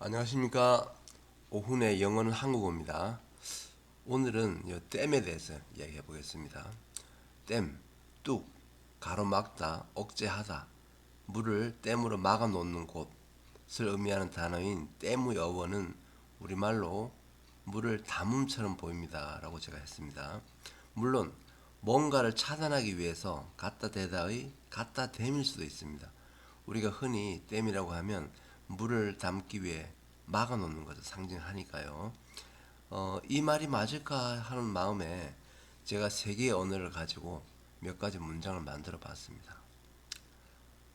안녕하십니까. 오훈의 영어는 한국어입니다. 오늘은 댐에 대해서 이야기해 보겠습니다. 댐, 뚝, 가로막다, 억제하다, 물을 댐으로 막아 놓는 곳을 의미하는 단어인 댐의 어원은 우리말로 물을 담음처럼 보입니다 라고 제가 했습니다. 물론 뭔가를 차단하기 위해서 갖다 대다의 갖다 댐일 수도 있습니다. 우리가 흔히 댐이라고 하면 물을 담기 위해 막아 놓는 것을 상징하니까요. 이 말이 맞을까 하는 마음에 제가 세 개의 언어를 가지고 몇 가지 문장을 만들어 봤습니다.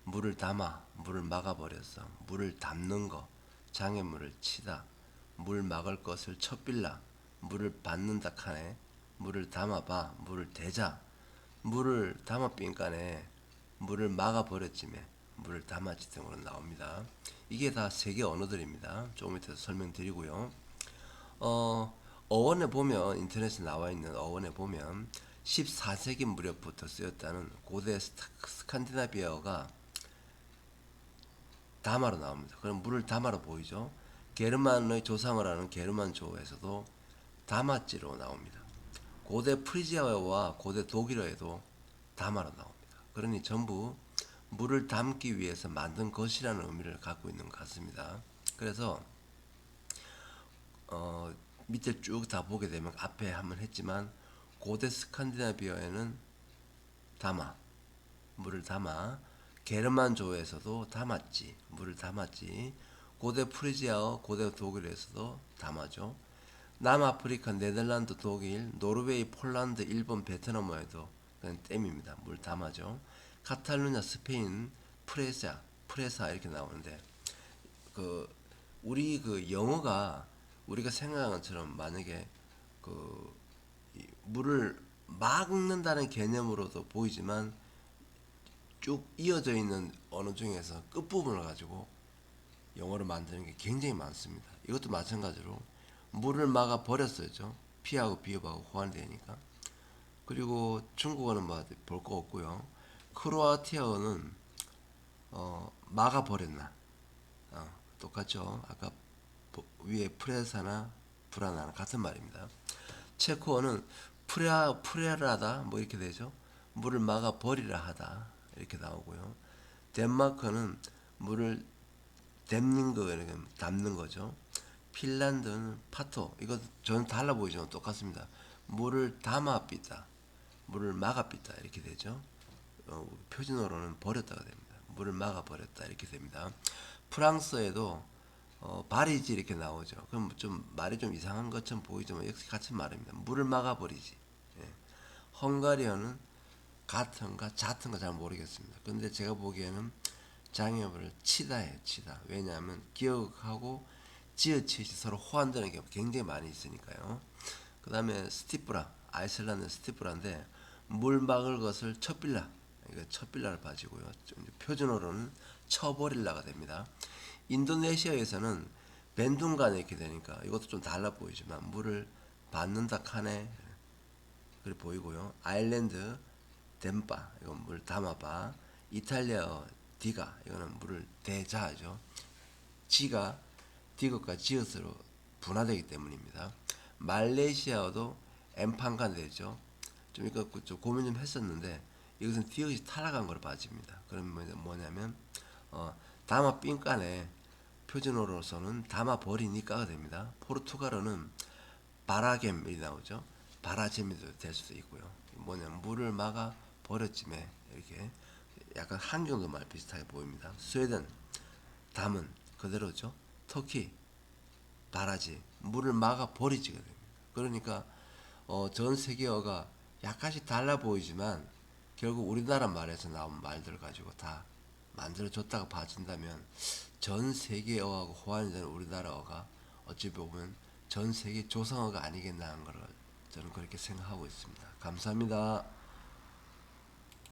물을 담아, 물을 막아버렸어. 물을 담는 거, 장애물을 치다. 물 막을 것을 쳤빌라. 물을 받는다 카네. 물을 담아봐, 물을 대자. 물을 담아 빈간에 물을 막아버렸지매 물을 담았지 등으로 나옵니다. 이게 다 세계 언어들입니다. 조금 이따 설명드리고요. 어원에 보면 인터넷에 나와 있는 어원에 보면 14세기 무렵부터 쓰였다는 고대 스칸디나비아어가 다마로 나옵니다. 그럼 물을 다마로 보이죠. 게르만의 조상을 하는 게르만조에서도 다마지로 나옵니다. 고대 프리지아어와 고대 독일어에도 다마로 나옵니다. 그러니 전부 물을 담기 위해서 만든 것이라는 의미를 갖고 있는 것 같습니다. 그래서 밑에 쭉 다 보게 되면 앞에 한번 했지만 고대 스칸디나비아에는 담아, 물을 담아, 게르만조에서도 담았지, 물을 담았지, 고대 프리지아어, 고대 독일에서도 담아죠. 남아프리카, 네덜란드, 독일, 노르웨이, 폴란드, 일본, 베트남어에도 그냥 댐입니다. 물 담아죠. 카탈루냐, 스페인, 프레사 이렇게 나오는데 그 우리 그 영어가 우리가 생각하는 것처럼 만약에 그 물을 막는다는 개념으로도 보이지만 쭉 이어져 있는 언어 중에서 끝부분을 가지고 영어를 만드는 게 굉장히 많습니다. 이것도 마찬가지로 물을 막아 버렸었죠. 피하고 비읍하고 호환이 되니까. 그리고 중국어는 뭐 볼 거 없고요. 크로아티아어는 막아 버렸나. 똑같죠. 아까 위에 프레사나 브라나나 같은 말입니다. 체코어는 프레라다 뭐 이렇게 되죠. 물을 막아 버리라 하다 이렇게 나오고요. 덴마크는 물을 댐는 거 이렇게 담는 거죠. 핀란드는 파토 이거 저는 달라 보이지만 똑같습니다. 물을 담아 삐다, 물을 막아 삐다 이렇게 되죠. 표준어로는 버렸다가 됩니다. 물을 막아 버렸다 이렇게 됩니다. 프랑스에도 바리지 이렇게 나오죠. 그럼 좀 말이 좀 이상한 것처럼 보이지만 역시 같은 말입니다. 물을 막아 버리지. 예. 헝가리어는 같은가 잦은가 잘 모르겠습니다. 근데 제가 보기에는 장애물을 치다예요. 치다. 왜냐하면 기억하고 지어치듯이 서로 호환되는 게 굉장히 많이 있으니까요. 그 다음에 스티프라, 아이슬란드 스티프라인데 물 막을 것을 첩빌라, 이거 첩빌라를 빠지고요. 표준어로는 쳐버릴라가 됩니다. 인도네시아에서는 벤둥간에 이렇게 되니까 이것도 좀 달라 보이지만 물을 받는다 카네 그래 보이고요. 아일랜드 덴바 이건 물 담아봐. 이탈리아어 디가 이거는 물을 대자하죠. 지가 디귿과 지읒으로 분화되기 때문입니다. 말레이시아어도 엠판간 되죠. 좀 이거 좀 고민 좀 했었는데 이것은 디귿이 타락한 걸 빠집니다. 그럼 뭐냐면 다마 삥간에 표준어로서는 담아 버리니까가 됩니다. 포르투갈어는 바라겜이 나오죠. 바라잼이 될 수도 있고요. 뭐냐면 물을 막아 버렸지매 이렇게 약간 한경도 말 비슷하게 보입니다. 스웨덴 담은 그대로죠. 터키 바라지 물을 막아 버리지가 됩니다. 그러니까 전 세계어가 약간씩 달라 보이지만 결국 우리나라 말에서 나온 말들 가지고 다 만들어졌다고 봐준다면 전 세계어하고 호환이 되는 우리나라어가 어찌 보면 전 세계 조상어가 아니겠나 하는 걸 저는 그렇게 생각하고 있습니다. 감사합니다.